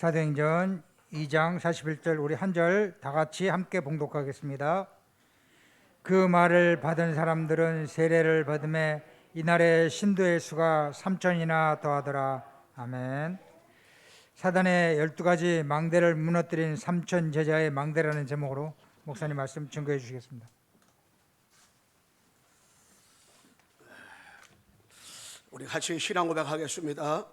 사도행전 2장 41절 우리 한 절 다 같이 함께 봉독하겠습니다. 그 말을 받은 사람들은 세례를 받음에 이날의 신도의 수가 3천이나 더하더라. 아멘. 사단의 12가지 망대를 무너뜨린 3천 제자의 망대라는 제목으로 목사님 말씀 증거해 주시겠습니다. 우리 같이 신앙 고백하겠습니다.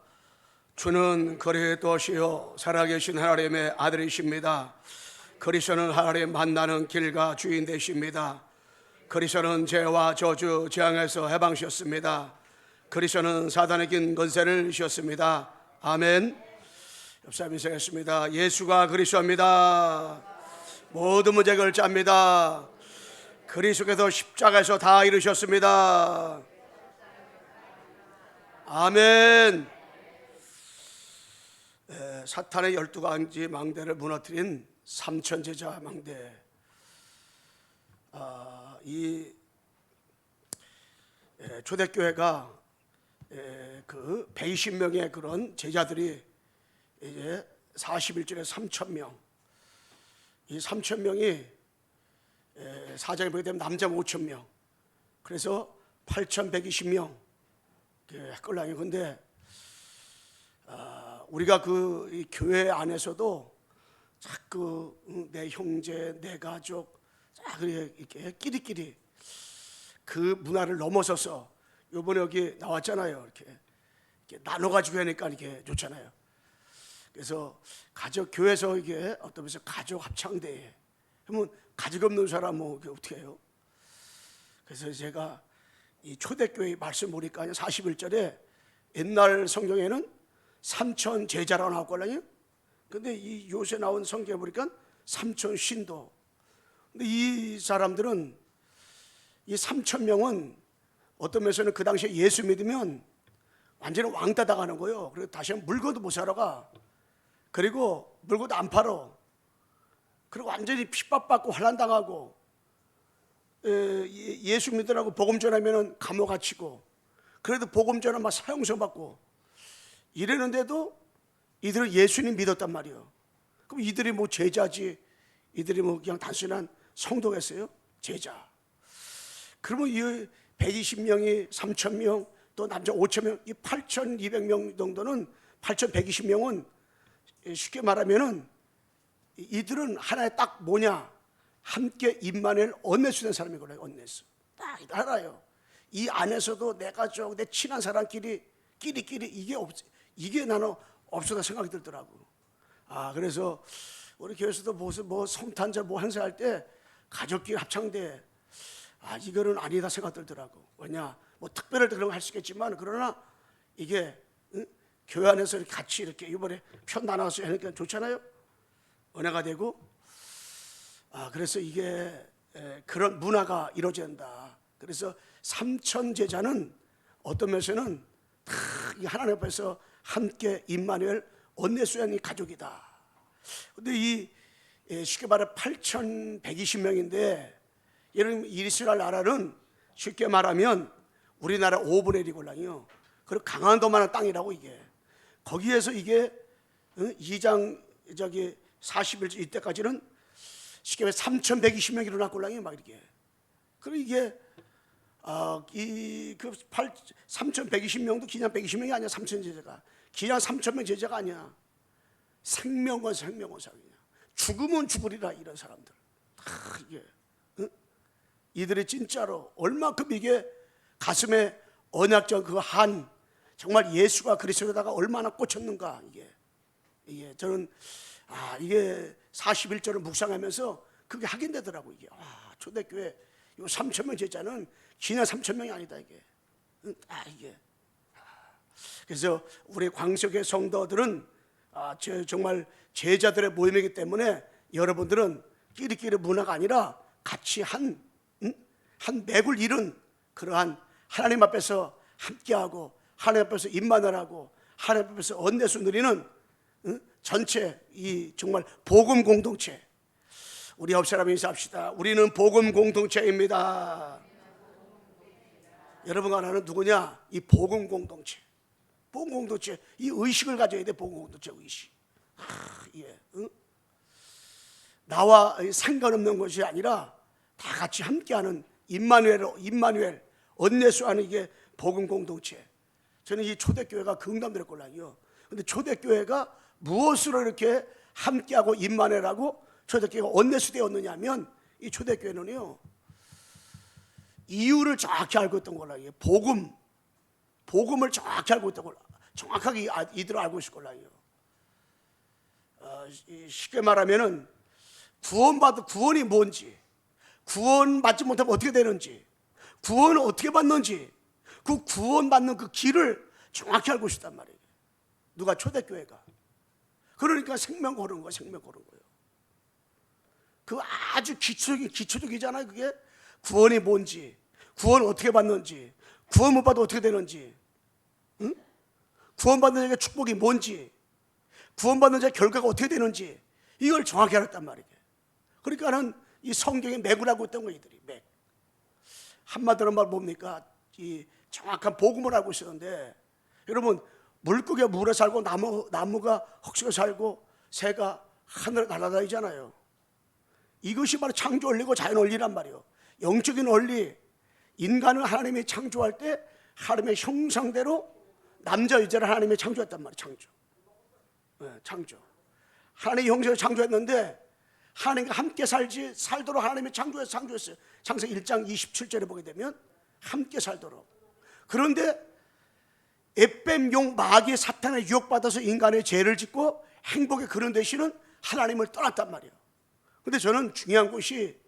주는 그리스도시요 살아계신 하나님의 아들이십니다. 그리스도는 하나님 만나는 길과 주인 되십니다. 그리스도는 죄와 저주 재앙에서 해방하셨습니다. 그리스도는 사단의 긴 권세를 주셨습니다. 아멘. 옆사람 인사하겠습니다. 예수가 그리스도입니다. 모든 문제 결자입니다. 그리스도께서 십자가에서 다 이루셨습니다. 아멘. 사탄의 12가지 망대를 무너뜨린 3천 제자 망대. 이 초대교회가 그 120명의 그런 제자들이 이제 41절에 3천 명. 이 3천 명이 사장에 보게 되면 남자 5천 명. 그래서 8,120명. 헷갈려요. 근데 우리가 이 교회 안에서도 자꾸 내 형제, 내 가족, 이렇게 끼리끼리 그 문화를 넘어서서 이번에 여기 나왔잖아요. 이렇게 나눠가지고 하니까 이렇게 좋잖아요. 그래서 교회에서 이게 어떤 면에서 가족 합창대회 그러면 가족 없는 사람 어떻게 해요? 그래서 제가 이 초대교회 말씀 보니까 41절에 옛날 성경에는 3천 제자라고 나왔거든요. 근데 이 요새 나온 성경에 보니까 3천 신도. 근데 이 사람들은 이 3천 명은 어떤 면에서는 그 당시에 예수 믿으면 완전히 왕따 당하는 거예요. 그리고 다시 물건도 못 사러 가. 그리고 물건도 안 팔어. 그리고 완전히 핍박받고 환난 당하고 예수 믿으라고 복음 전하면 감옥 갇히고 그래도 복음 전하면 막 사형서 받고 이랬는데도 이들은 예수님 믿었단 말이에요. 그럼 이들이 제자지 이들이 그냥 단순한 성도겠어요? 제자. 그러면 이 120명이 3,000명 또 남자 5,000명 이 8,200명 정도는 8,120명은 쉽게 말하면은 이들은 하나의 딱 뭐냐 함께 임마누엘 언네스 된 사람이거든요. 언네스 딱 알아요. 이 안에서도 내 가족, 내 친한 사람끼리 이게 나는 없어다 생각이 들더라고. 그래서 우리 교회에서도 무슨 성탄절 행사할 때 가족끼리 합창대 이거는 아니다 생각 들더라고. 왜냐 특별할 때 그런 거 할 수 있겠지만 그러나 이게 교회 안에서 같이 이렇게 이번에 편 나눠서 하니까 좋잖아요. 은혜가 되고 그래서 이게 그런 문화가 이루어진다. 그래서 3천 제자는 어떤 면에서는 다 하나님 앞에서 함께 임마누엘 언네스의 가족이다. 근데 이 쉽게 말해 8,120명인데 여러분 이스라엘 나라는 쉽게 말하면 우리나라 5분의 1이거든요. 그리고 강한도만한 땅이라고 이게. 거기에서 이게 2장 41절 이때까지는 쉽게 말해 3,120명이 일어났거든요. 막 이렇게. 그리고 이게 그 3,120명도 그냥 120명이 아니야. 3천 제자가 그냥 3,000명 제자가 아니야. 생명은 사람이야. 죽으면 죽으리라 이런 사람들. 이게 이들이 진짜로 얼마큼 이게 가슴에 언약적 정말 예수가 그리스도에다가 얼마나 꽂혔는가 이게 저는 이게 41절을 묵상하면서 그게 확인되더라고 이게. 초대교회 요 3,000명 제자는 그냥 3,000명이 아니다 이게. 이게. 그래서 우리 광석의 성도들은 정말 제자들의 모임이기 때문에 여러분들은 끼리끼리 문화가 아니라 같이 한 맥을 이룬 그러한 하나님 앞에서 함께하고 하나님 앞에서 임마누엘하고 하나님 앞에서 언네스 누리는 전체 이 정말 복음 공동체. 우리 옆 사람 인사합시다. 우리는 복음 공동체입니다. 여러분과 나는 누구냐? 이 복음 공동체. 복음 공동체 이 의식을 가져야 돼. 복음 공동체 의식. 예, 응? 나와 상관없는 것이 아니라 다 같이 함께하는 임마누엘 언네수하는 이게 복음 공동체. 저는 이 초대교회가 긍담됐걸랑요. 근데 초대교회가 무엇으로 이렇게 함께하고 임마누엘하고 초대교회가 언네수 되었느냐면 이 초대교회는요 이유를 정확히 알고 있던 걸랑요. 복음을 정확히 알고 있던 걸 정확하게 이들을 알고 있을 걸랑요. 쉽게 말하면은 구원이 뭔지, 구원받지 못하면 어떻게 되는지, 구원을 어떻게 받는지, 그 구원받는 그 길을 정확히 알고 있단 말이에요. 누가? 초대교회가. 그러니까 생명 고른 거예요. 그 아주 기초적이잖아요. 그게 구원이 뭔지, 구원 어떻게 받는지, 구원 못 받아 어떻게 되는지, 응? 구원받는 자의 축복이 뭔지, 구원받는 자의 결과가 어떻게 되는지 이걸 정확히 알았단 말이에요. 그러니까는 이 성경에 맥을 하고 있던 거 이들이 맥. 한마디로 말 뭡니까? 이 정확한 복음을 알고 있었는데 여러분 물고기가 물에 살고 나무가 흙속에 살고 새가 하늘에 날아다니잖아요. 이것이 바로 창조 원리고 자연 원리란 말이에요. 영적인 원리. 인간을 하나님이 창조할 때 하나님의 형상대로 남자 여자를 하나님이 창조했단 말이에요. 창조. 하나님의 형상을 창조했는데 하나님과 함께 살도록 하나님이 창조했어요. 창세기 1장 27절에 보게 되면 함께 살도록. 그런데 에뱀용 마귀의 사탄에 유혹받아서 인간의 죄를 짓고 행복에 그런 대신은 하나님을 떠났단 말이에요. 근데 저는 중요한 것이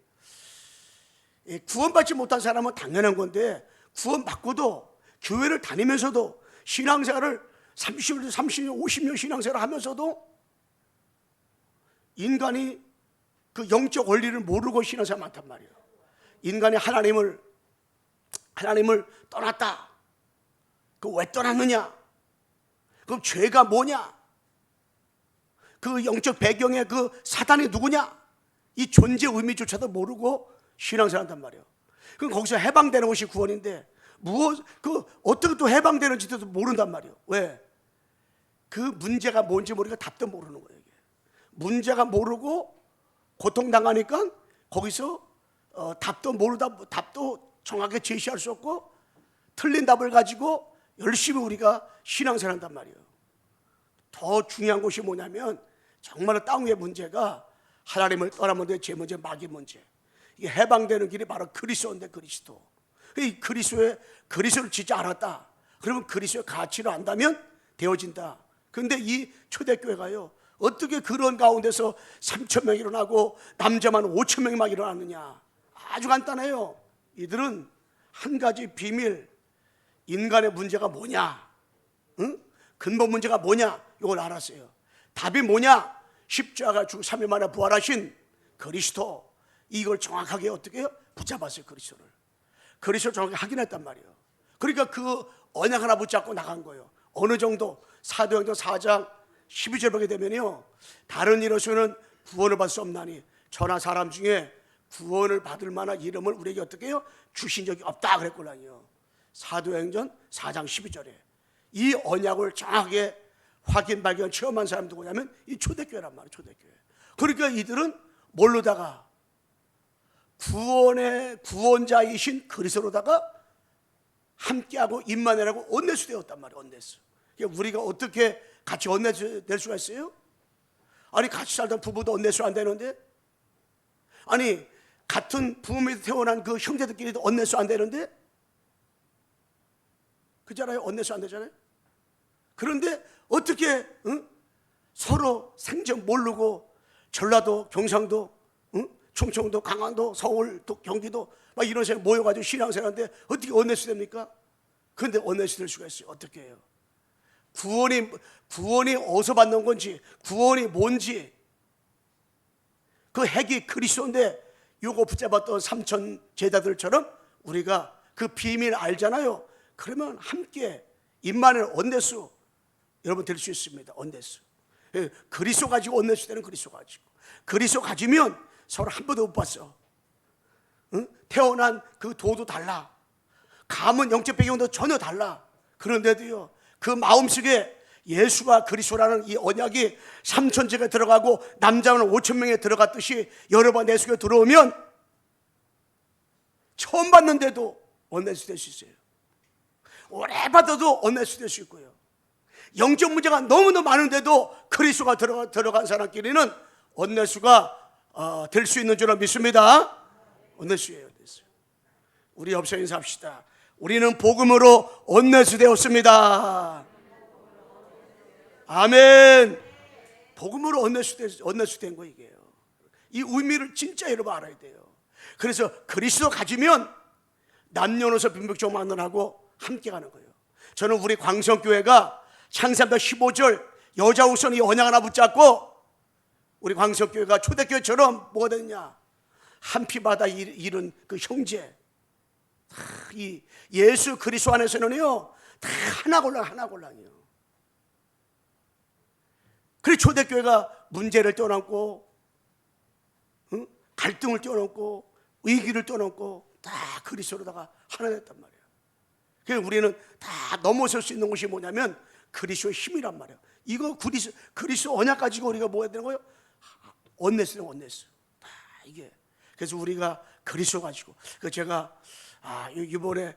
구원받지 못한 사람은 당연한 건데 구원받고도 교회를 다니면서도 신앙생활을 30년, 50년 신앙생활을 하면서도 인간이 그 영적 원리를 모르고 신앙생활 많단 말이에요. 인간이 하나님을 떠났다. 그 왜 떠났느냐? 그럼 죄가 뭐냐? 그 영적 배경에 그 사단이 누구냐? 이 존재 의미조차도 모르고 신앙생활 한단 말이에요. 그럼 거기서 해방되는 것이 구원인데 어떻게 또 해방되는지도 모른단 말이에요. 왜? 그 문제가 뭔지 모르니까 답도 모르는 거예요. 이게. 문제가 모르고 고통당하니까 거기서 답도 정확하게 제시할 수 없고 틀린 답을 가지고 열심히 우리가 신앙생활 한단 말이에요. 더 중요한 것이 뭐냐면 정말로 땅 위의 문제가 하나님을 떠나면 돼. 제 문제, 마귀 문제. 이게 해방되는 길이 바로 그리스도인데 그리스도. 이 그리스도를 진짜 알았다. 그러면 그리스도의 가치를 안다면 되어진다. 그런데 이 초대교회가요 어떻게 그런 가운데서 3,000명이 일어나고 남자만 5,000명이 막 일어나느냐. 아주 간단해요. 이들은 한 가지 비밀, 인간의 문제가 뭐냐, 응? 근본 문제가 뭐냐 이걸 알았어요. 답이 뭐냐? 십자가 죽고 3일 만에 부활하신 그리스도. 이걸 정확하게 어떻게 해요? 붙잡았어요. 그리스도를 정확하게 확인했단 말이에요. 그러니까 그 언약 하나 붙잡고 나간 거예요. 어느 정도? 사도행전 4장 12절 보게 되면요 다른 이로서는 구원을 받을 수 없나니 저나 사람 중에 구원을 받을 만한 이름을 우리에게 어떻게 해요? 주신 적이 없다 그랬거든요. 사도행전 4장 12절에 이 언약을 정확하게 확인 발견 체험한 사람 누구냐면 이 초대교회란 말이에요. 초대교회. 그러니까 이들은 뭘로다가 구원자이신 그리스도로다가 함께하고 임마누엘하고 언네수 되었단 말이에요. 언네수. 그러니까 우리가 어떻게 같이 언네수 될 수가 있어요? 아니 같이 살던 부부도 언네수 안 되는데, 아니 같은 부모 밑에 태어난 그 형제들끼리도 언네수 안 되는데, 그잖아요. 언네수 안 되잖아요. 그런데 어떻게 서로 생전 모르고 전라도, 경상도, 충청도, 강원도, 서울, 또 경기도 막 이런 사람 모여가지고 신앙생활하는데 어떻게 언네수 됩니까? 그런데 언네수 될 수가 있어요. 어떻게 해요? 구원이 어디서 받는 건지, 구원이 뭔지, 그 핵이 그리스도인데 요거 붙잡았던 3천 제자들처럼 우리가 그 비밀 알잖아요. 그러면 함께 임마누엘 언네수 여러분 될 수 있습니다. 언네수. 그리스도 가지고 언네수 되는 그리스도 가지고. 그리스도 가지면 서로 한 번도 못 봤어. 응? 태어난 그 도도 달라. 감은 영적 배경도 전혀 달라. 그런데도요 그 마음속에 예수가 그리스도라는 이 언약이 3천제가 들어가고 남자는 5천 명에 들어갔듯이 여러 번 내 속에 들어오면 처음 봤는데도 원내수 될 수 있어요. 오래 받아도 원내수 될 수 있고요. 영적 문제가 너무너무 많은데도 그리스도가 들어간 사람끼리는 원내수가 될 수 있는 줄로 믿습니다. 원내수예요. 우리 옆에 인사합시다. 우리는 복음으로 원내수 되었습니다. 아멘. 복음으로 원내수 된 거 이게요. 이 의미를 진짜 여러분 알아야 돼요. 그래서 그리스도 가지면 남녀노소 빈부종만론하고 함께 가는 거예요. 저는 우리 광성교회가 창세기도 15절 여자 우선 이 언약 하나 붙잡고 우리 광성교회가 초대교회처럼 뭐가 됐냐, 한 피바다 이룬 그 형제, 이 예수 그리스도 안에서는요 다 하나골랑이요. 그래서 초대교회가 문제를 떠넘고 갈등을 떠넘고 위기를 떠넘고 다 그리스도로다가 하나 됐단 말이에요. 그래서 우리는 다 넘어설 수 있는 것이 뭐냐면 그리스도의 힘이란 말이에요. 이거 그리스도 언약 가지고 우리가 뭐 해야 되는 거예요? 원내스는 원내스. 다 이게. 그래서 우리가 그리스도 가지고 제가 이번에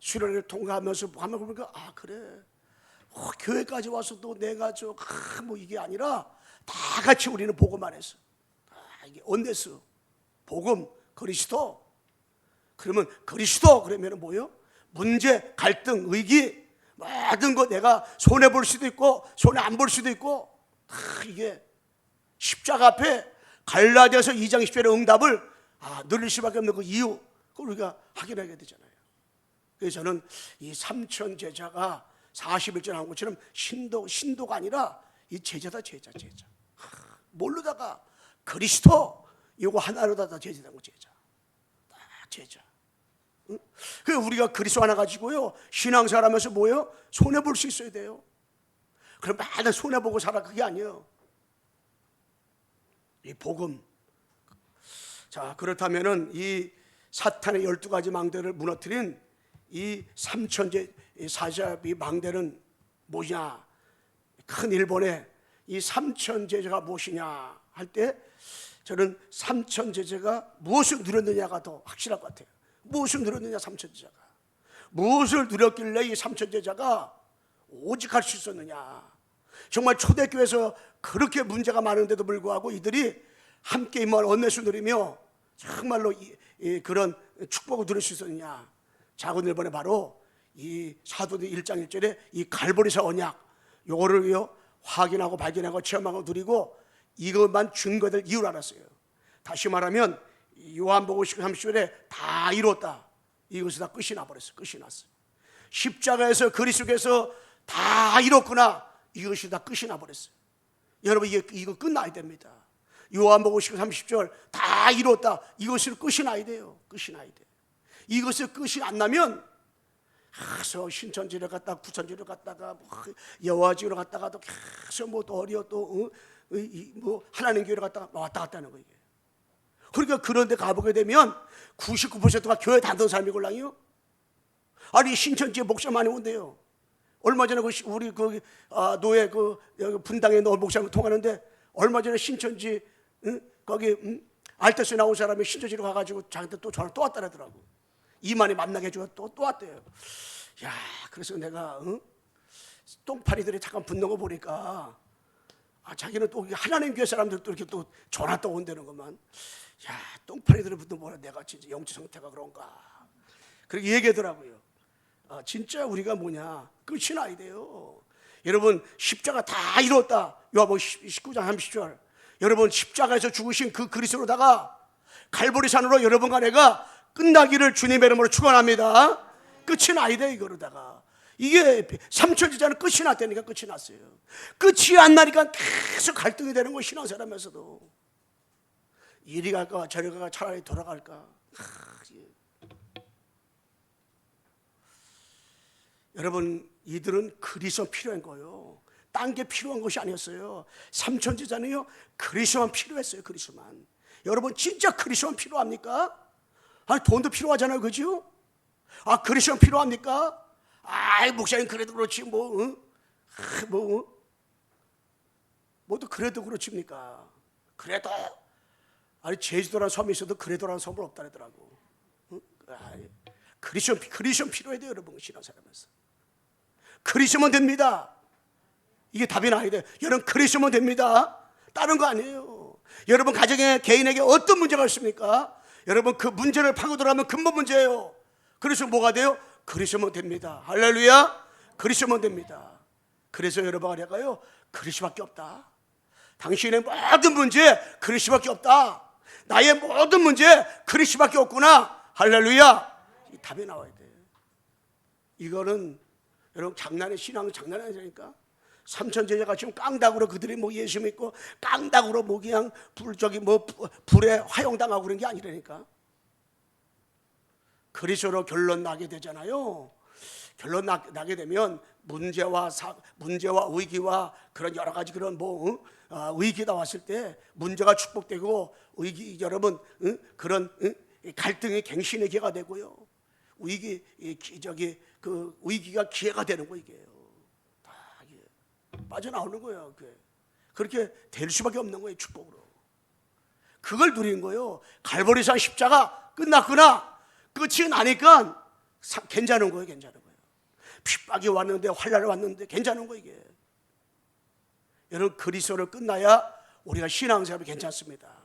수련회를 통과하면서 하면 보니까 그래. 교회까지 와서 또 내가 뭐 이게 아니라 다 같이 우리는 복음만 했어. 이게 원내스, 복음, 그리스도. 그러면 그리스도 그러면 뭐요? 문제, 갈등, 위기 모든 거 내가 손해 볼 수도 있고 손해 안 볼 수도 있고 이게 십자가 앞에 갈라디아서 2장 10절의 응답을 누릴 수밖에 없는 그 이유 그걸 우리가 확인하게 되잖아요. 그래서 저는 이 3천 제자가 41절 한 것처럼 신도가 아니라 이 제자다. 모르다가 그리스도 이거 하나로다 제자된 거 제자. 응? 그 우리가 그리스도 하나 가지고요 신앙생활하면서 뭐예요? 손해 볼 수 있어야 돼요. 그럼 맨날 손해 보고 살아 그게 아니에요. 이 복음. 자 그렇다면은 이 사탄의 12가지 망대를 무너뜨린 이 3천제 사자비 망대는 뭐냐? 큰 일본의 이 3천제자가 무엇이냐 할 때 저는 3천제자가 무엇을 누렸느냐가 더 확실할 것 같아요. 무엇을 누렸느냐 3천제자가 무엇을 누렸길래 이 3천제자가 오직 할 수 있었느냐. 정말 초대교회에서 그렇게 문제가 많은데도 불구하고 이들이 함께 임할 원내수 누리며 정말로 그런 축복을 누릴 수 있었느냐. 작은 일본에 바로 이 사도들 1장 1절에 이 갈보리사 언약 요거를 확인하고 발견하고 체험하고 누리고 이것만 증거될 이유를 알았어요. 다시 말하면 요한복음 30절에 다 이뤘다. 이것이 다 끝이 나버렸어요. 끝이 났어요. 십자가에서 그리스도께서 다 이뤘구나. 이것이 다 끝이 나버렸어요. 여러분 이거 끝나야 됩니다. 요한복음 30절 다 이뤘다. 이것이 끝이 나야 돼요. 끝이 나야 돼요. 이것이 끝이 안 나면 계속 신천지를 갔다가 구천지를 갔다가 여화지로 갔다가도 계속 뭐 어려 또 뭐 하나님 교회를 갔다가 왔다 갔다 하는 거예요. 그러니까 그런데 가보게 되면 99%가 교회 다니던 사람이 골랑이요. 아니 신천지에 목사 많이 온대요. 얼마 전에 우리 노예 분당에 넣은 목사랑 통하는데 얼마 전에 신천지 거기 알테스에 나온 사람이 신천지로 가가지고 자기한테 또 전화 또 왔다 하더라고. 이만희 만나게 해주고 또 왔대요. 야, 그래서 내가 똥파리들이 잠깐 붙는 거 보니까 자기는 또 하나님 교회 사람들 또 이렇게 또 전화 또 온다는 것만. 야, 똥파리들이 붙는 뭐라 내가 진짜 영적 상태가 그런가. 그렇게 얘기하더라고요. 진짜 우리가 뭐냐 끝이 나야 돼요. 여러분 십자가 다 이뤘다. 요한복음 19장 30절. 여러분 십자가에서 죽으신 그 그리스도로다가 갈보리산으로 여러분과 내가 끝나기를 주님의 이름으로 축원합니다. 끝이 나야 돼 이거로다가. 이게 3천제자는 끝이 났다니까. 끝이 났어요. 끝이 안 나니까 계속 갈등이 되는 거예요. 신앙생활하면서도 이리 갈까 저리 갈까 차라리 돌아갈까. 여러분 이들은 그리스도 필요한 거예요. 딴 게 필요한 것이 아니었어요. 3천제자는요 그리스도만 필요했어요. 그리스도만. 여러분 진짜 그리스도만 필요합니까? 돈도 필요하잖아요. 그죠? 그리스도만 필요합니까? 목사님 그래도 그렇지 뭐 뭐또 그래도 그렇습니까? 그래도 아니 제주도라는 섬이 있어도 그래도라는 섬은 없다 그러더라고. 그리스도 필요해야 돼요, 여러분. 신앙생활하면서 그리스도면 됩니다. 이게 답이 나야 돼요. 여러분 그리스도면 됩니다. 다른 거 아니에요. 여러분 가정에 개인에게 어떤 문제가 있습니까? 여러분 그 문제를 파고들어가면 근본 문제예요. 그래서 뭐가 돼요? 그리스도면 됩니다. 할렐루야. 그리스도면 됩니다. 그래서 여러분가 내가요 그리스도밖에 없다. 당신의 모든 문제 그리스도밖에 없다. 나의 모든 문제 그리스도밖에 없구나. 할렐루야. 이 답이 나와야 돼. 이거는 여러분 장난의 신앙 장난이 아니라니까. 삼천제자가 지금 깡다구로 그들이 뭐 예수 믿고 깡다구로 뭐 그냥 불에 화용당하고 그런 게 아니라니까. 그리스도로 결론 나게 되잖아요. 결론 나게 되면 문제와 위기와 그런 여러 가지 그런 위기가 왔을 때 문제가 축복되고 위기 여러분 그런 갈등이 갱신의 기회가 되고요. 위기가 기회가 되는 거 이게요. 다 이게 빠져나오는 거예요. 그렇게 될 수밖에 없는 거예요. 축복으로. 그걸 누린 거예요. 갈보리산 십자가 끝났구나. 끝이 나니까 괜찮은 거예요. 괜찮은 거예요. 핍박이 왔는데 환난이 왔는데 괜찮은 거 이게. 여러분 그리스도를 끝나야 우리가 신앙생활이 괜찮습니다.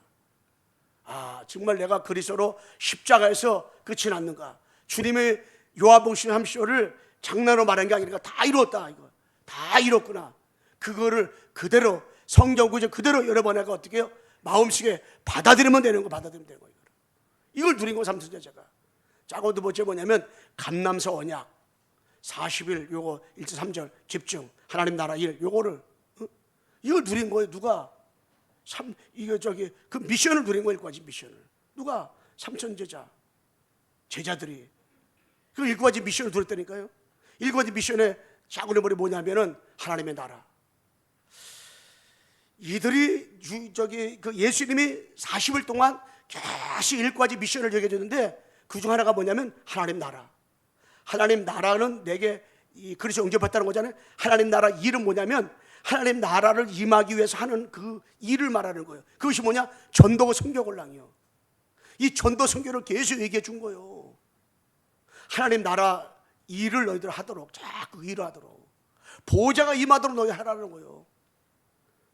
정말 내가 그리스도로 십자가에서 끝이 났는가? 주님의 요한복음 13쇼를 장난으로 말한 게 아니라 다 이뤘다 이거. 다 이뤘구나. 그거를 그대로 성경 구절 그대로 여러분 내가 어떻게 해요? 마음속에 받아들이면 되는 거 받아들이면 되는 거예요. 이걸 누린 거 삼천제자가. 짜고 두 번째 뭐냐면 감람서 언약 40일 요거 1절 3절 집중 하나님 나라 일 요거를 이걸 누린 거예요. 누가 그 미션을 누린 거예요. 일과지 미션을 누가 삼천제자 제자들이 그 일과지 미션을 누렸다니까요. 일과지 미션의 작은 머리 뭐냐면은 하나님의 나라. 이들이 그 예수님이 40일 동안 계속 일과지 미션을 얘기해 줬는데 그중 하나가 뭐냐면 하나님 나라. 하나님 나라는 내게 그리스도 영접했다는 거잖아요. 하나님 나라 일은 뭐냐면 하나님 나라를 임하기 위해서 하는 그 일을 말하는 거예요. 그것이 뭐냐? 전도고 선교곤랑이요. 이 전도 선교를 계속 얘기해 준 거예요. 하나님 나라 일을 너희들 하도록 자꾸 일을 하도록 보호자가 임하도록 너희 하라는 거예요.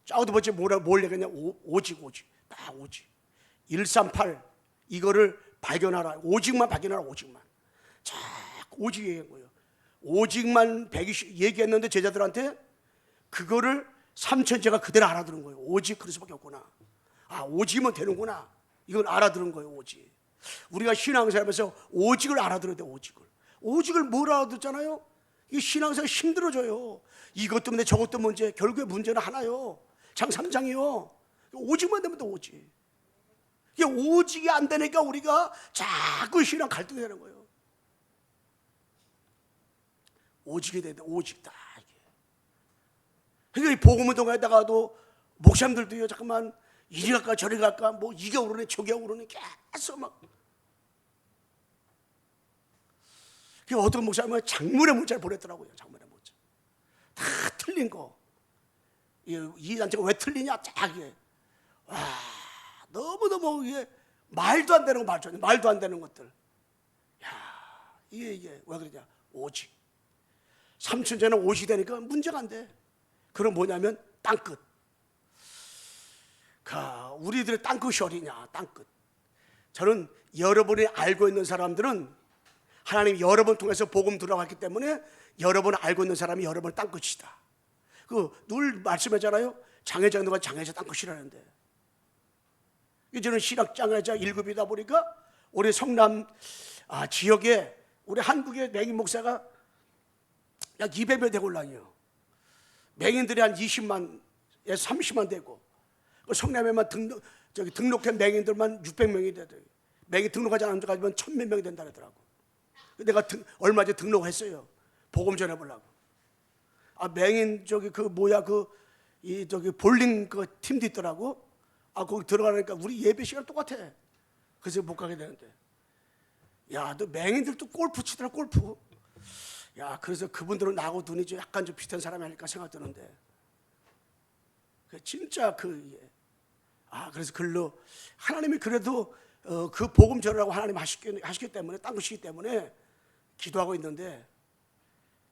짜우드 번째 뭘 얘기했냐? 오직 딱 오직 138 이거를 발견하라. 오직만 발견하라. 오직만 자꾸 오직 얘기한 거예요. 오직만 120 얘기했는데 제자들한테 그거를 삼천제가 그대로 알아들은 거예요. 오직 그리스도밖에 없구나. 오직이면 되는구나. 이걸 알아들은 거예요. 오직. 우리가 신앙생활하면서 오직을 알아들어야 돼요. 오직을 뭘 알아듣잖아요? 이 신앙생활 힘들어져요. 이것 때문에 저것 때문에 문제. 결국에 문제는 하나요. 장 3장이요. 오직만 되면 돼. 오직. 이게 오직이 안 되니까 우리가 자꾸 신앙 갈등이 되는 거예요. 오직이 되는데 오직다. 그러니까 이 복음운동에다가도 목사님들도요. 잠깐만 이리 갈까 저리 갈까 뭐 이게 오르네 저게 오르네 계속 막. 그 어떤 목사님은 장문의 문자를 보냈더라고요. 장문의 문자 다 틀린 거. 이 단체가 왜 틀리냐 쫙. 너무너무 이게 말도 안 되는 거 말도 안 되는 것들. 이게 왜 그러냐? 오직. 삼천제는 오직 되니까 문제가 안 돼. 그럼 뭐냐면 땅끝. 우리들의 땅끝이 어디냐? 땅끝. 저는 여러분이 알고 있는 사람들은 하나님이 여러 번 통해서 복음 들어갔기 때문에 여러분 알고 있는 사람이 여러분의 땅끝이다. 늘 말씀하잖아요. 장애자가 장애자 땅끝이라는데. 저는 신학 장애자 1급이다 보니까 우리 성남 지역에 우리 한국의 맹인 목사가 약 200명 되골랑이요. 맹인들이 한 20만에서 30만 되고 성남에만 등록한 맹인들만 600명이 되더라고요. 맹인 등록하지 않은 데까지만 1000몇 명이 된다 그러더라고. 내가 얼마 전에 등록했어요. 복음 전해보려고. 맹인 볼링 그 팀도 있더라고. 거기 들어가니까 우리 예배 시간 똑같아. 그래서 못 가게 되는데. 너 맹인들 또 골프 치더라 골프. 야, 그래서 그분들은 나하고 눈이 좀 약간 좀 비슷한 사람이 아닐까 생각드는데, 진짜 그래서 글로 하나님이 그래도 그 복음 전하라고 하나님 하시기 때문에, 땅 끝이기 때문에 기도하고 있는데,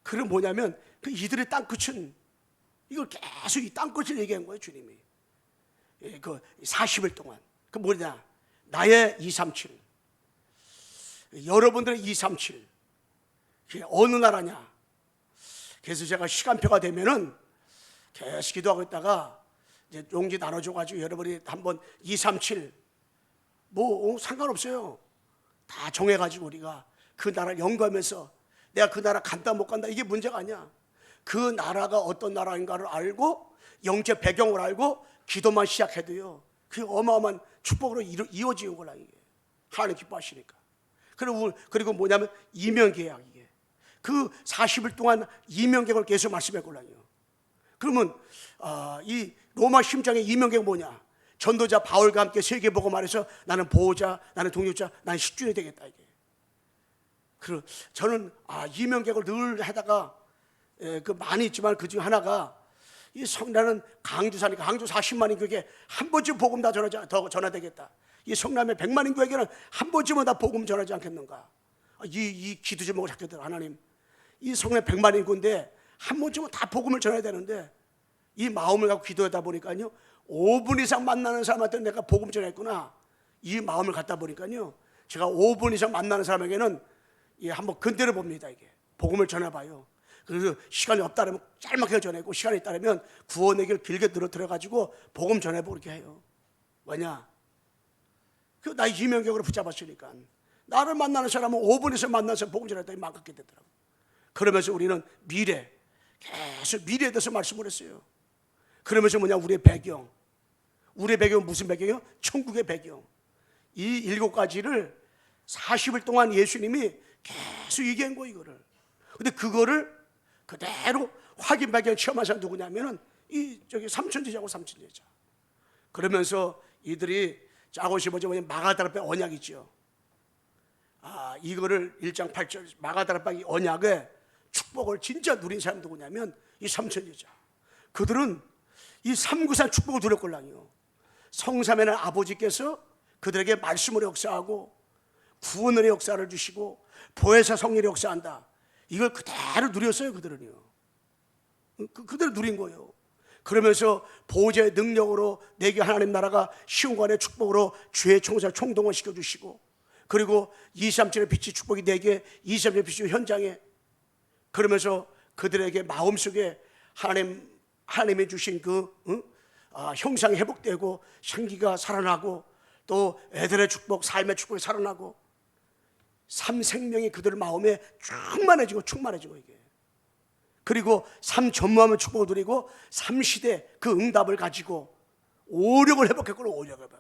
그건 뭐냐면 그 이들의 땅 끝은 이걸 계속 이 땅 끝을 얘기한 거예요, 주님이. 그 40일 동안. 그 뭐냐? 나의 237. 여러분들의 237. 그게 어느 나라냐? 그래서 제가 시간표가 되면은 계속 기도하고 있다가 이제 용지 나눠줘가지고 여러분이 한번 237 상관없어요. 다 정해가지고 우리가 그 나라를 연구하면서 내가 그 나라 간다 못 간다 이게 문제가 아니야. 그 나라가 어떤 나라인가를 알고 영적 배경을 알고 기도만 시작해도요, 그게 어마어마한 축복으로 이어지는 거라 이게. 하나님 기뻐하시니까. 그리고 뭐냐면 이면계약 이게. 그 40일 동안 이면계약을 계속 말씀했거든요. 그러면 이 로마 심장의 이면계약은 뭐냐? 전도자 바울과 함께 세계보고 말해서 나는 보호자, 나는 동역자, 나는 식주인이 되겠다 이게. 저는 이면계약을 늘 하다가 그 많이 있지만 그 중 하나가 이 성남은 강주 사니까 강주 40만 인구에게 한 번쯤 복음 다 전하되겠다. 이 성남의 100만 인구에게는 한 번쯤은 다 복음 전하지 않겠는가? 이 기도 제목을 찾게 되더라. 하나님, 이 성남 100만 인구인데 한 번쯤은 다 복음을 전해야 되는데, 이 마음을 갖고 기도하다 보니까요, 5분 이상 만나는 사람한테 내가 복음 전했구나. 이 마음을 갖다 보니까요, 제가 5분 이상 만나는 사람에게는 한번 건드려 봅니다. 이게 복음을 전해봐요. 그래서 시간이 없다 그러면 짧게 전하고, 시간이 있다면 구원의 길 길게 늘어뜨려가지고 복음 전해보고 그렇게 해요. 왜냐? 나의 이면격으로 붙잡았으니까. 나를 만나는 사람은 5분에서 만나서 복음 전했더니 망각게 되더라고요. 그러면서 우리는 계속 미래에 대해서 말씀을 했어요. 그러면서 우리의 배경은 무슨 배경이요? 천국의 배경. 이 7가지를 40일 동안 예수님이 계속 얘기한 거예요, 이거를. 근데 그거를 그대로 확인 발견 체험한 사람 누구냐면은 삼천제자고 삼천제자. 그러면서 이들이 짜고 씹어져 마가다락방 언약이죠. 이거를 1장 8절 마가다락방 언약의 축복을 진짜 누린 사람 누구냐면 이 삼천제자. 그들은 이 삼구산 축복을 누렸걸랑요. 성삼에는 아버지께서 그들에게 말씀으로 역사하고 구원의 역사를 주시고 보혜사 성령의 역사한다. 이걸 그대로 누렸어요. 그들은요. 그대로 누린 거예요. 그러면서 보호자의 능력으로 내게 하나님 나라가 시온관의 축복으로 죄의 총살 총동원 시켜주시고, 그리고 237의 빛이 축복이 내게 237의 빛이 현장에, 그러면서 그들에게 마음속에 하나님이 주신 형상이 회복되고 생기가 살아나고, 또 애들의 축복, 삶의 축복이 살아나고, 삼생명이 그들 마음에 충만해지고 이게. 그리고 삼전무하면 축복을 드리고 삼시대 그 응답을 가지고 오력을 회복했고, 오력을 회복.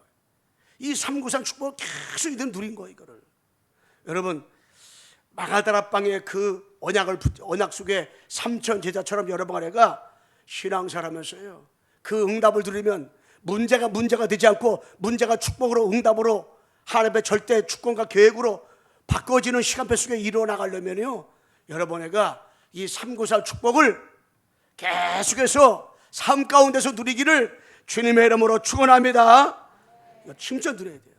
이 삼구산 축복을 계속 이들은 누린 거예요, 이거를. 여러분, 마가다락방의 그 언약 속에 삼천 제자처럼 여러분 아래가 신앙사라면서요, 그 응답을 들으면 문제가 되지 않고 문제가 축복으로 응답으로 하나님의 절대 주권과 계획으로 바꿔지는 시간표 속에 일어나가려면요, 여러분에가 이 삼구살 축복을 계속해서 삶 가운데서 누리기를 주님의 이름으로 축원합니다. 이거 진짜 누려야 돼요.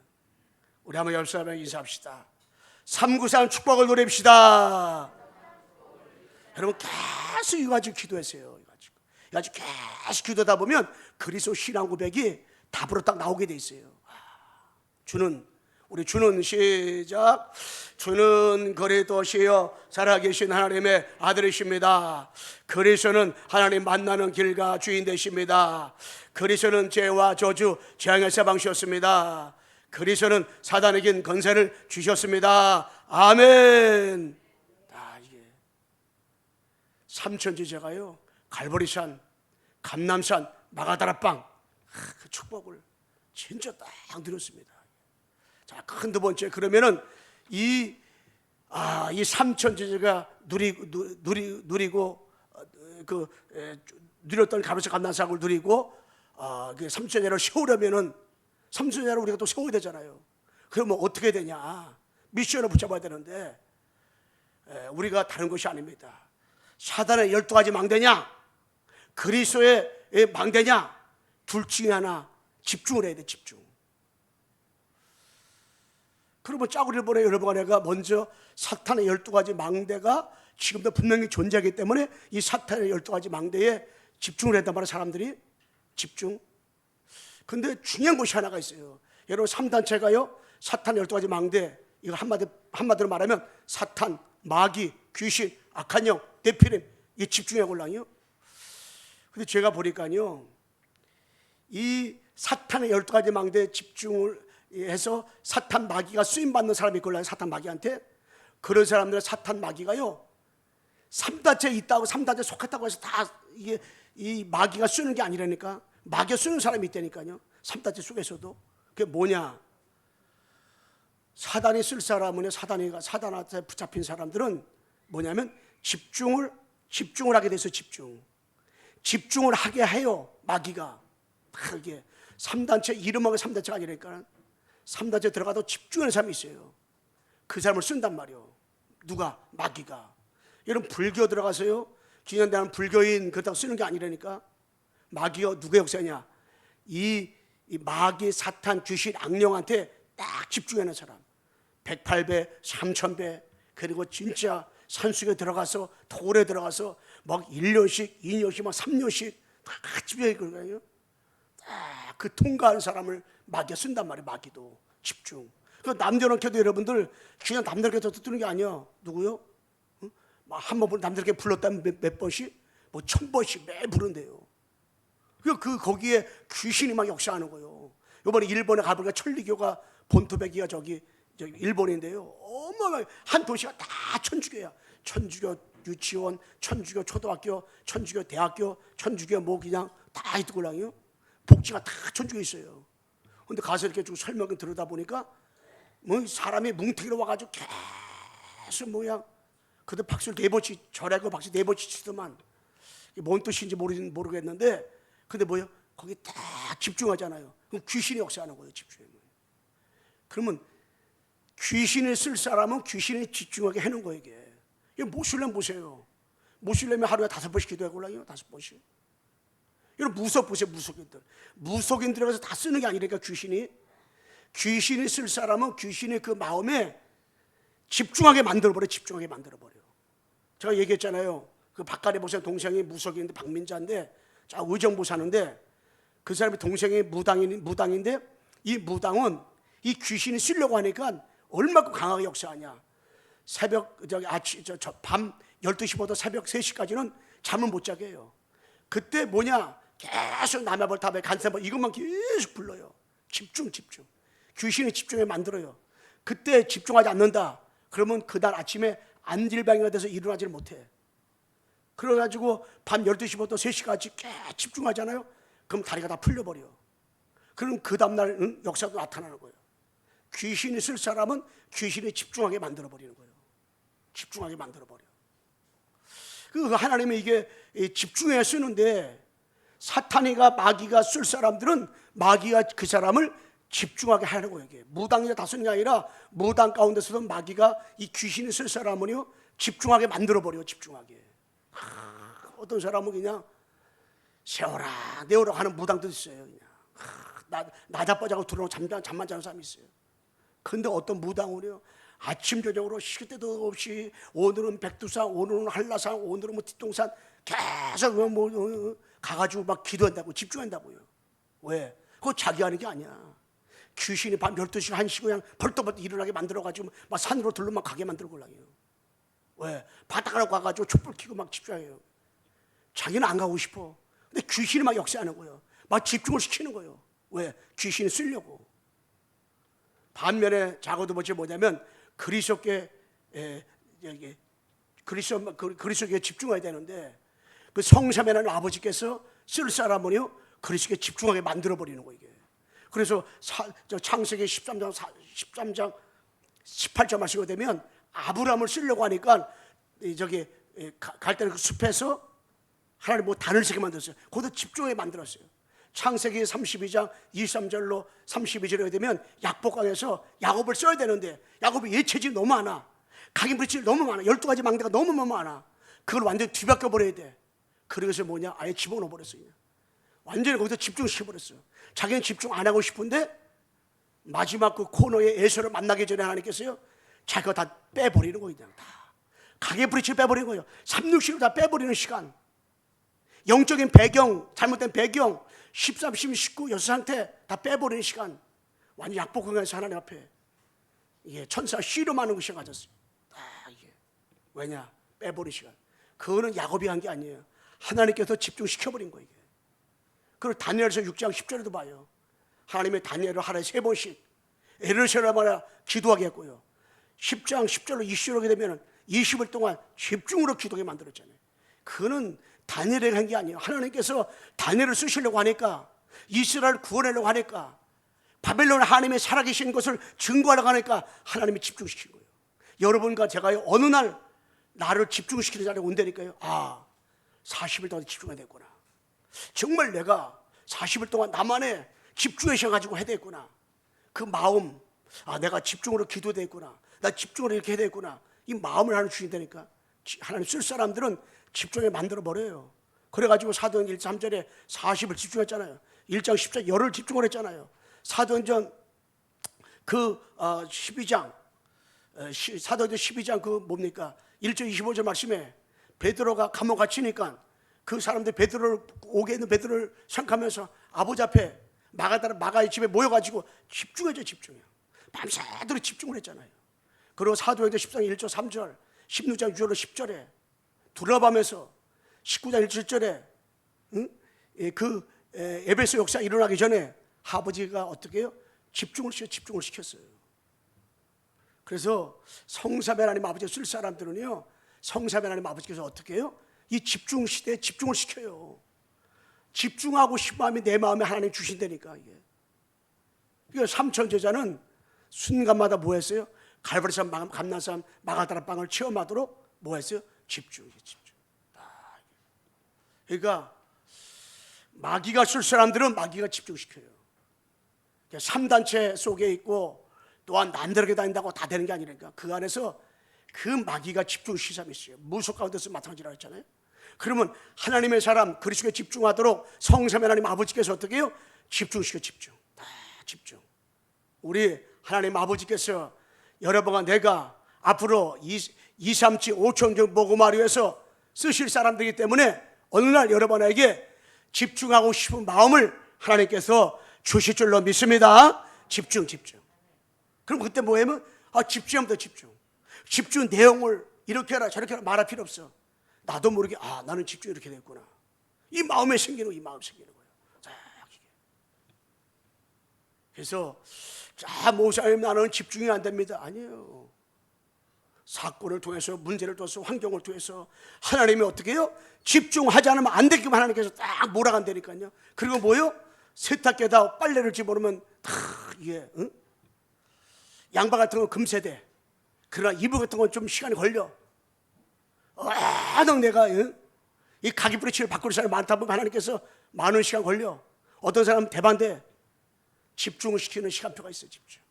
우리 한번 옆 사람에게 인사합시다. 삼구살 축복을 누립시다. 여러분 계속 이거 가지고 기도하세요. 이거 가지고 계속 기도하다 보면 그리스도 신앙 고백이 답으로 딱 나오게 돼 있어요. 우리 주는 시작. 주는 그리스도시여 살아계신 하나님의 아들이십니다. 그리스도는 하나님 만나는 길과 주인 되십니다. 그리스도는 죄와 저주 재앙에서 방주셨습니다. 그리스도는 사단에겐 권세를 주셨습니다. 아멘. 이게 삼천지제가요, 갈보리산, 감남산, 마가다락방 그 축복을 진짜 딱 누렸습니다. 자, 큰 두 번째, 그러면은 이 삼천제자가 누리고 누렸던 가로수 감난사고를 누리고 그 삼천제자를 세우려면은 삼천제자를 우리가 또 세워야 되잖아요. 그러면 어떻게 되냐? 미션을 붙잡아야 되는데 우리가 다른 것이 아닙니다. 사단의 12가지 망대냐, 그리스도의 망대냐, 둘 중에 하나 집중을 해야 돼. 집중. 그러면 짜구리를 보내 여러분과 내가 먼저 사탄의 12가지 망대가 지금도 분명히 존재하기 때문에 이 사탄의 12가지 망대에 집중을 했단 말이에요. 사람들이 집중. 근데 중요한 것이 하나가 있어요. 여러분 3단체가요 사탄의 12가지 망대, 이거 한마디로 말하면 사탄, 마귀, 귀신, 악한 영, 네피림, 이게 집중해 골랑이요. 근데 제가 보니까요 이 사탄의 12가지 망대에 집중을 해서 사탄 마귀가 쓰임받는 사람이 있걸라요. 사탄 마귀한테. 그런 사람들은 사탄 마귀가요 3단체에 있다고 3단체에 속했다고 해서 다 이게 이 마귀가 쓰는 게 아니라니까. 마귀가 쓰는 사람이 있다니까요. 3단체 속에서도. 그게 뭐냐, 사단이 쓸 사람은 사단한테 붙잡힌 사람들은 뭐냐면 집중을 하게 돼서 집중을 하게 해요. 마귀가 이게 3단체 이름하고 3단체가 아니라니까. 3단체 들어가도 집중하는 사람이 있어요. 그 사람을 쓴단 말이에요. 누가? 마귀가. 여러분 불교 들어가서요 기년대한 불교인 그렇다고 쓰는 게 아니라니까. 마귀가 누구의 역사냐, 이 마귀, 사탄, 귀신, 악령한테 딱 집중하는 사람. 108배, 3000배, 그리고 진짜 산속에 들어가서 돌에 들어가서 막 1년씩, 2년씩, 막 3년씩 다 집중해. 그러거든요. 그 통과한 사람을 마귀가 쓴단 말이에요. 마귀도 집중. 그 남녀노께도 여러분들 그냥 남들에게 뜨는 게 아니야. 누구요? 한 번 남들에게 불렀다면 몇 번씩? 뭐 1000번씩 매 부른대요. 그 거기에 귀신이 막 역사하는 거예요. 이번에 일본에 가보니까 천리교가 본토배기가 저기 일본인데요. 어마어마하게 한 도시가 다 천주교야. 천주교 유치원, 천주교 초등학교, 천주교 대학교, 천주교 뭐 그냥 다 있더라고요. 복지가 다 천주교 있어요. 근데 가서 이렇게 쭉 설명을 들으다 보니까 뭐 사람이 뭉태기로 와가지고 계속 뭐야, 그때 박수를 4번씩 절하고 박수 4번씩 치더만. 뭔 뜻인지 모르겠는데, 근데 뭐요? 거기 딱 집중하잖아요. 그럼 귀신이 역사하는 거예요. 집중하면. 그러면 귀신을 쓸 사람은 귀신이 집중하게 해놓은 거예요. 이게 모실렘 보세요. 모실렘이 하루에 5번씩 기도하고라요. 5번씩. 여러분 무속 보세요. 무속인들에 가서 다 쓰는 게 아니니까 귀신이 쓸 사람은 귀신이 그 마음에 집중하게 만들어버려. 제가 얘기했잖아요. 그 박가래 목사 동생이 무속인데 박민자인데 자 의정부 사는데 그 사람이 동생이 무당인데 이 무당은 이 귀신이 쓰려고 하니까 얼마나 강하게 역사하냐. 밤 12시부터 새벽 3시까지는 잠을 못 자게 해요. 그때 뭐냐, 계속 남의 탑에 간세벌 이것만 계속 불러요. 집중. 귀신이 집중에 만들어요. 그때 집중하지 않는다 그러면 그날 아침에 안질병이가 돼서 일어나지를 못해. 그래가지고 밤 12시부터 3시까지 계속 집중하잖아요. 그럼 다리가 다 풀려버려. 그럼 그 다음날 역사도 나타나는 거예요. 귀신이 쓸 사람은 귀신이 집중하게 만들어버리는 거예요. 그 하나님이 이게 집중해 쓰는데, 사탄이가 마귀가 쓸 사람들은 마귀가 그 사람을 집중하게 하려고 이게 무당이 다 쓰는 게 아니라 무당 가운데서도 마귀가 이 귀신이 쓸 사람은요 집중하게 만들어버려요. 어떤 사람은 그냥 세워라 내어라 하는 무당도 있어요. 그냥 나 자빠자고 들어오고 잠만 자는 사람이 있어요. 근데 어떤 무당은요 아침 저녁으로 시계 때도 없이 오늘은 백두산, 오늘은 한라산, 오늘은 뭐 뒷동산 계속 가가지고 막 기도한다고, 집중한다고요. 왜? 그거 자기 하는 게 아니야. 귀신이 밤 12시, 1시 그냥 벌떡벌떡 일어나게 만들어가지고 막 산으로 들러 막 가게 만들고라요. 왜? 바닷가로 가가지고 촛불 켜고 막 집중해요. 자기는 안 가고 싶어. 근데 귀신이 막 역사하는 거예요. 막 집중을 시키는 거예요. 왜? 귀신이 쓰려고. 반면에 작어도 뭐냐면 그리스도께 집중해야 되는데, 그 성삼위하나님 아버지께서 쓸 사람은요 그리스도께 집중하게 만들어 버리는 거예요. 그래서 창세기 13장 18절 마시고 되면 아브라함을 쓰려고 하니까 갈 때는 그 숲에서 하나님 뭐 단을 세게 만들었어요. 거기도 집중하게 만들었어요. 창세기 32장 23절로 32절에 되면 약복강에서 야곱을 써야 되는데 야곱이 예체질이 너무 많아. 각인불치가 너무 많아. 12가지 망대가 너무 많아. 그걸 완전히 뒤바꿔 버려야 돼. 그래서 뭐냐? 아예 집어넣어 버렸어. 그냥. 완전히 거기서 집중시켜버렸어요. 자기는 집중 안 하고 싶은데 마지막 그 코너에 에서를 만나기 전에 하나님께서요, 자기가 다 빼버리는 거예요. 그냥 다 가계부리치를 빼버리는 거예요. 360을 다 빼버리는 시간. 영적인 배경, 잘못된 배경, 13, 16, 19 여섯 상태 다 빼버리는 시간. 완전 약복강에서 하나님 앞에 이게 천사가 씨름하는 것이 가졌어요. 이게 왜냐? 빼버린 시간. 그거는 야곱이 한 게 아니에요. 하나님께서 집중시켜버린 거예요. 이게. 그걸 다니엘서 6장 10절에도 봐요. 하나님의 다니엘을 하루에 3번씩 에르세라마라 기도하게 했고요. 10장 10절로 20절 오게 되면 20일 동안 집중으로 기도하게 만들었잖아요. 그거는 다니엘이 한 게 아니에요. 하나님께서 다니엘을 쓰시려고 하니까, 이스라엘을 구원하려고 하니까, 바벨론 하나님의 살아계신 것을 증거하려고 하니까 하나님이 집중시킨 거예요. 여러분과 제가요, 어느 날 나를 집중시키는 자리에 온다니까요. 40일 동안 집중해야 되겠구나. 정말 내가 40일 동안 나만의 집중하셔가지고 해야 되겠구나. 그 마음, 내가 집중으로 기도해야 되겠구나. 나 집중으로 이렇게 해야 되겠구나. 이 마음을 하나님 주신다니까. 하나님 쓸 사람들은 집중에 만들어버려요. 그래가지고 사도행전 1, 3절에 40을 집중했잖아요. 1장 10절 열을 집중을 했잖아요. 사도행전 그 12장 사도행전 12장 그 뭡니까? 1절 25절 말씀에 베드로가 감옥 갇히니까 그 사람들 베드로를 오게 있는 베드로를 생각하면서 아버지 앞에 마가의 집에 모여가지고 집중해줘. 밤새도록 집중을 했잖아요. 그리고 사도행전 14장 1절 3절 16장 6절로 10절에 둘러가면서 19장 1절에 그 에베소 역사 일어나기 전에 아버지가 어떻게 해요? 집중을 시켰어요. 그래서 성삼위 하나님 아버지가 쓸 사람들은요, 성삼위 하나님 아버지께서 어떻게 해요? 이 집중 시대에 집중을 시켜요. 집중하고 싶은 마음이 내 마음에 하나님 주신다니까. 이게. 그러니까 삼천 제자는 순간마다 뭐 했어요? 갈보리산 감난산 마가다라 빵을 체험하도록 뭐 했어요? 집중. 그러니까 마귀가 쓸 사람들은 마귀가 집중시켜요. 3단체 속에 있고 또한 난데르게 다닌다고 다 되는 게 아니라니까. 그 안에서 그 마귀가 집중 시삼이 있어요. 무속 가운데서 마찬가지라고 했잖아요. 그러면 하나님의 사람 그리스도에 집중하도록 성삼위 하나님 아버지께서 어떻게 해요? 집중. 다 집중. 우리 하나님 아버지께서 여러분과 내가 앞으로 2, 3치 5천 정 복음화를 위해서 쓰실 사람들이기 때문에 어느 날 여러분에게 집중하고 싶은 마음을 하나님께서 주실 줄로 믿습니다. 집중. 그럼 그때 뭐냐면 집중하면 더 집중 내용을 이렇게 해라 저렇게 해라 말할 필요 없어. 나도 모르게 나는 집중 이렇게 됐구나. 이 마음이 생기는 거예요. 자, 그래서 목사님 나는 집중이 안 됩니다. 아니에요. 사건을 통해서 문제를 통해서 환경을 통해서 하나님이 어떻게 해요? 집중하지 않으면 안 되기만 하나님께서 딱 몰아간다니까요. 그리고 뭐요? 세탁기에다 빨래를 집어넣으면 이게 양파 같은 건 금세대. 그러나 이불 같은 건 좀 시간이 걸려. 내가 이 가기부리치를 바꾸는 사람이 많다 보면 하나님께서 많은 시간 걸려. 어떤 사람은 대반대. 집중을 시키는 시간표가 있어요. 집중.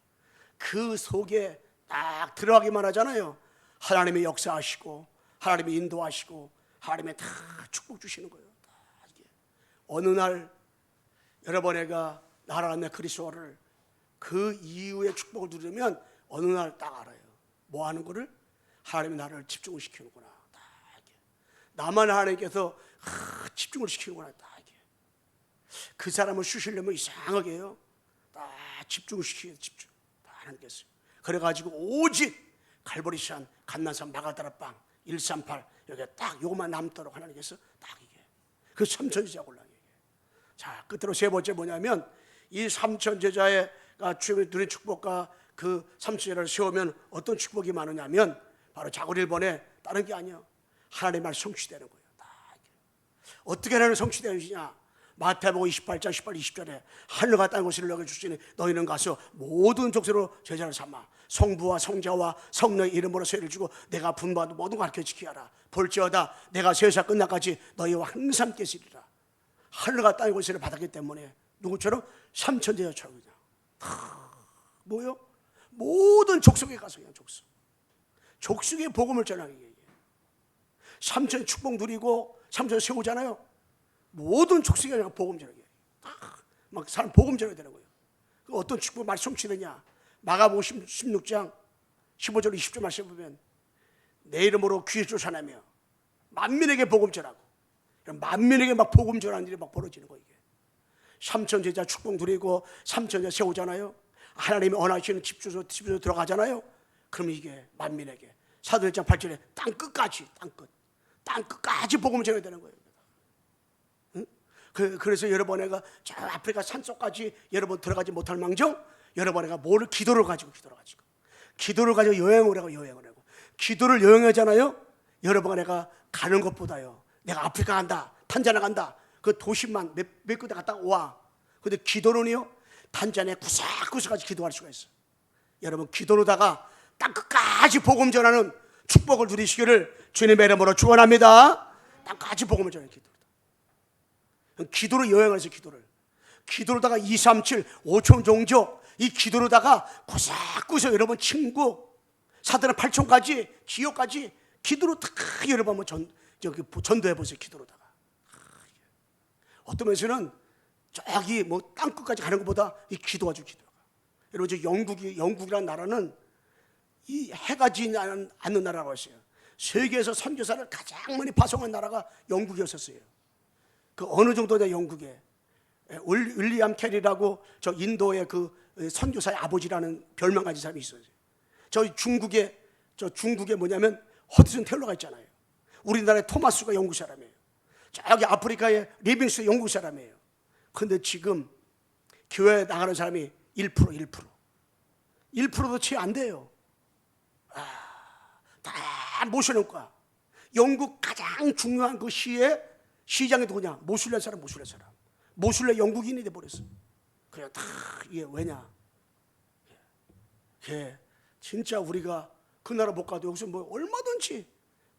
그 속에 딱 들어가기만 하잖아요. 하나님의 역사하시고 하나님의 인도하시고 하나님의 다 축복 주시는 거예요. 어느 날 여러분에가 나라는 그리스도를 그 이후의 축복을 누리면 어느 날 딱 알아요. 뭐 하는 거를? 하나님이 나를 집중을 시키는구나. 나만 하나님께서 집중을 시키는구나. 그 사람을 쓰시려면 이상하게 해요. 다 집중을 시키게 집중. 다 하나님께서. 그래가지고 오직 갈보리산, 감난산, 마가다라빵 138 여기 딱 요것만 남도록 하나님께서 딱 이게 그 삼천제자 골라. 자, 끝으로 세 번째 뭐냐면 이 삼천제자가 주님의 누린 축복과 그 삼천제자를 세우면 어떤 축복이 많으냐면 바로 자고리를 보내 다른 게 아니에요. 하나님의 말 성취되는 거예요. 어떻게 하나님 성취되는 것이냐? 마태복음 28장 18, 20절에 하늘과 땅 것을 너에게 주시니 너희는 가서 모든 족속으로 제자를 삼아 성부와 성자와 성령의 이름으로 세례를 주고 내가 분부하는 모든 걸 가르쳐 지키게 하라. 볼지어다 내가 세상 끝날까지 너희와 항상 함께 있으리라. 하늘과 땅의 권세를 받았기 때문에 누구처럼? 삼천제자처럼 그냥 뭐요? 모든 족속에 가서 그냥 족속. 족속의 복음을 전하는 거예요. 삼천 축복 누리고 삼천 세우잖아요. 모든 족속이 그냥 복음 전하는 거예요. 막 사람 복음 전해야 되는 거예요. 어떤 축복 말씀 치느냐? 마가복음 16장 15절 20절 말씀 보면 내 이름으로 귀에 쫓아내며 만민에게 복음 전하고, 만민에게 막 복음 전하는 일이 막 벌어지는 거예요. 이게 삼천 제자 축복 누리고 삼천 제자 세우잖아요. 하나님이 원하시는 집 주소 들어가잖아요. 그럼 이게 만민에게 사도행전 8절에 땅 끝까지 복음을 전해야 되는 거예요. 응? 그래서 여러분 애가 저 아프리카 산속까지 여러분 들어가지 못할 망정 여러분 애가 뭐를 기도를 가지고 여행을 하고 기도를 여행하잖아요. 여러분 애가 가는 것보다요, 내가 아프리카 간다, 탄자니아 간다, 그 도시만 몇 군데 갔다 와. 근데 기도는요, 탄자니아 구석구석까지 기도할 수가 있어요. 여러분 기도로다가 땅 끝까지 복음 전하는 축복을 누리시기를 주님의 이름으로 축원합니다. 땅까지 복음을 전하는 기도로 여행해서 기도로다가 2, 3, 7, 5천 종족, 이 기도로다가 구석구석 여러분 친구 사도는 8촌까지 지역까지 기도로 다 여러분 한번 전도해 보세요. 기도로다가 어떤 면에서는 저기 뭐 땅끝까지 가는 것보다 이 기도가. 여러분 저 영국이라는 나라는 이 해가 지지 않는 나라라고 했어요. 세계에서 선교사를 가장 많이 파송한 나라가 영국이었었어요. 그 어느 정도냐, 영국에 윌리엄 캐리라고 저 인도의 그 선교사의 아버지라는 별명 가진 사람이 있어요. 저 중국에 뭐냐면 허드슨 텔러가 있잖아요. 우리나라의 토마스가 영국 사람이에요. 저기 아프리카의 리빙스 영국 사람이에요. 근데 지금 교회에 나가는 사람이 1%도 채 안 돼요. 다 모시는 거야. 영국 가장 중요한 그 시의 시장이 누구냐? 모슐레 사람. 모슐레 영국인이 돼버렸어. 그래 다 이게 왜냐? 예, 진짜 우리가 그 나라 못 가도 여기서 뭐 얼마든지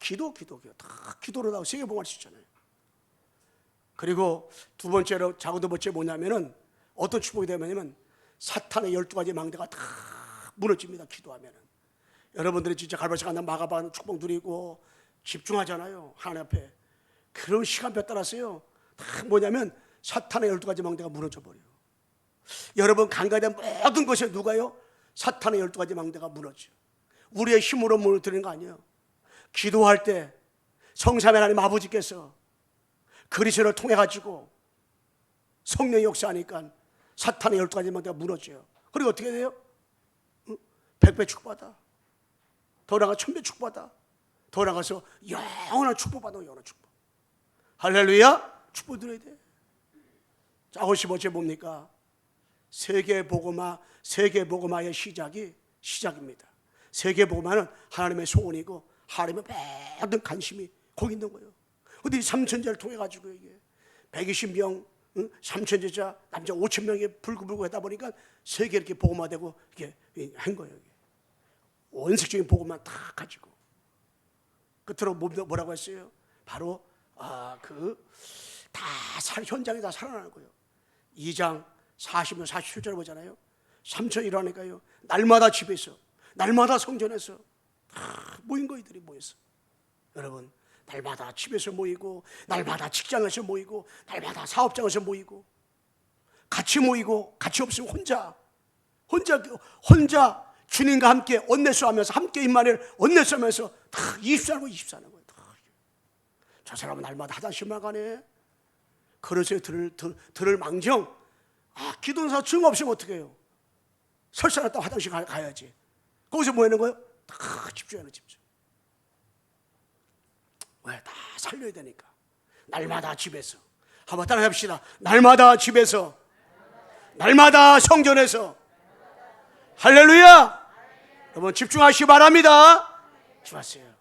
기도 다 기도로 나고 세계 봉할 수 있잖아요. 그리고 두 번째로 작은 두 번째 뭐냐면은 어떤 축복이 되냐면 사탄의 12가지 망대가 다 무너집니다. 기도하면은. 여러분들이 진짜 갈바시 간다 마가바는 축복 누리고 집중하잖아요. 하나님 앞에. 그런 시간표 따라서요, 다 뭐냐면 사탄의 12가지 망대가 무너져 버려요. 여러분 간과된 모든 것에 누가요? 사탄의 12가지 망대가 무너져. 우리의 힘으로 무너뜨리는 거 아니에요. 기도할 때 성삼위 하나님 아버지께서 그리스도를 통해 가지고 성령의 역사하니까 사탄의 12가지 망대가 무너져요. 그리고 어떻게 돼요? 100배 축복받아. 더 나아가 1000배 축복받아. 더 나가서 영원한 축복받아. 영원한 축복. 할렐루야. 축복 드려야 돼. 자, 55째 뭡니까? 세계복음화의 시작입니다. 세계복음화는 하나님의 소원이고 하나님의 모든 관심이 거기 있는 거예요. 근데 이 3천제를 통해 가지고 이게 120명, 3천제자 남자 5,000명이 불구불구 하다 보니까 세계 이렇게 복음화되고 이렇게 한 거예요. 이게. 원색적인 복음만 다 가지고 끝으로 뭐라고 했어요? 바로 현장에 다 살아나는 거예요. 2장 40절 47절 보잖아요. 3천 일하니까요, 날마다 집에서, 날마다 성전에서 다 모인 거이들이 모였어. 여러분, 날마다 집에서 모이고, 날마다 직장에서 모이고, 날마다 사업장에서 모이고, 같이 모이고, 같이 없으면 혼자 주님과 함께 언내수하면서, 함께 임마누엘 언내수하면서 다 24하는 거예요. 저 사람은 날마다 화장실만 가네. 그래서 들을 망정. 기도하는 사람 증 없으면 어떻게 해요? 설사났다 화장실 가야지. 거기서 뭐 하는 거예요? 다 집중하는 집중. 왜? 다 살려야 되니까. 날마다 집에서. 한번 따라 합시다. 날마다 집에서, 날마다 성전에서. 할렐루야. 여러분 집중하시기 바랍니다. 좋았어요.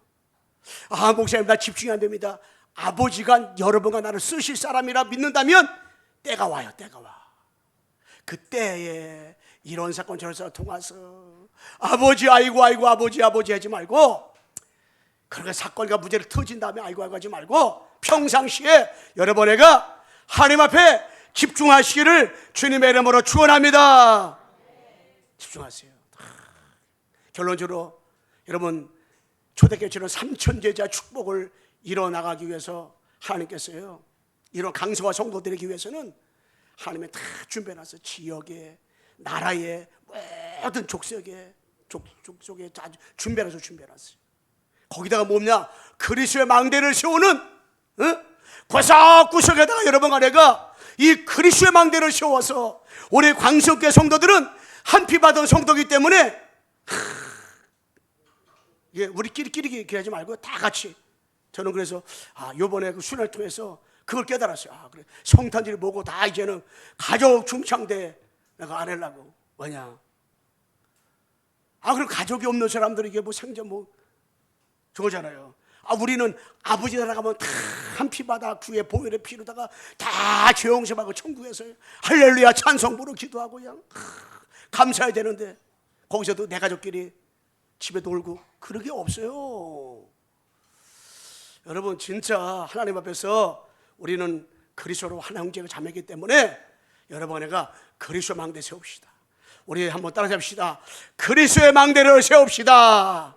목사님 나 집중이 안 됩니다. 아버지가 여러분과 나를 쓰실 사람이라 믿는다면 때가 와요. 때가 와. 그때에 이런 사건 저런 사건 통해서 아버지 아이고 아버지 하지 말고, 그렇게 사건과 문제를 터진 다음에 아이고 하지 말고 평상시에 여러분에가 하나님 앞에 집중하시기를 주님의 이름으로 축원합니다. 집중하세요. 결론적으로 여러분 초대교회처럼 3천 제자 축복을 이뤄나가기 위해서 하나님께서요, 이런 강성화 성도들에게 위해서는 하나님이 다 준비해놨어요. 지역에, 나라에, 모든 족속에 다 준비해놨어요. 거기다가 뭐냐? 그리스도의 망대를 세우는, 구석구석에다가 여러분과 내가 이 그리스도의 망대를 세워서 우리 광석교회 성도들은 한 피 받은 성도이기 때문에 우리끼리 얘기하지 말고 다 같이. 저는 그래서 요번에 그 순회를 통해서 그걸 깨달았어요. 그래, 성탄절 보고 다 이제는 가족 중창대 내가 안 하려고. 뭐냐? 그럼 가족이 없는 사람들에게 뭐 생전 뭐 저거잖아요. 우리는 아버지 나라 가면 다 한 피 받아 주의 보혈의 피로다가 다 죄 용서받고 천국에서 할렐루야 찬송 부르고 기도하고 그냥 감사해야 되는데, 거기서도 내 가족끼리 집에 놀고 그런 게 없어요. 여러분, 진짜 하나님 앞에서 우리는 그리스도로 한 형제가 자매이기 때문에 여러분, 내가 그리스도 망대 세웁시다. 우리 한번 따라 잡시다. 그리스도의 망대를 세웁시다.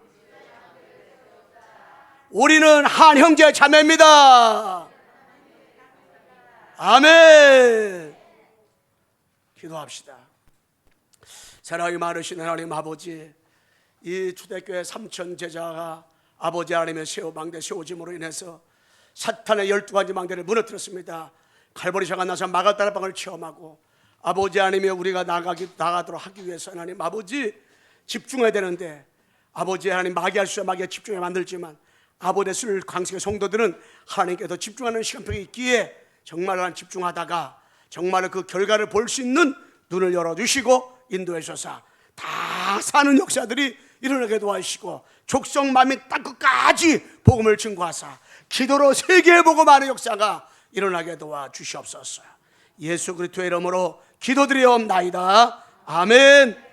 우리는 한 형제 자매입니다. 아멘. 기도합시다. 사랑이 많으신 하나님 아버지, 이 초대교회 3천 제자가 아버지 하나님의 망대 세워짐으로 인해서 사탄의 12가지 망대를 무너뜨렸습니다. 갈보리사가 나서 마가다라방을 체험하고 아버지 하나님의 우리가 나가도록 하기 위해서 하나님 아버지 집중해야 되는데, 아버지 하나님 마귀할 수 마귀에 집중해 만들지만 아버지의 술 광석의 성도들은 하나님께 더 집중하는 시간표가 있기에 정말 하나님 집중하다가 정말 그 결과를 볼 수 있는 눈을 열어주시고 인도해 주셔서 다 사는 역사들이 일어나게 도와주시고 족속 마음이 딱 끝까지 복음을 증거하사 기도로 세계에 보고 많은 역사가 일어나게 도와주시옵소서. 예수 그리스도의 이름으로 기도드리옵나이다. 아멘.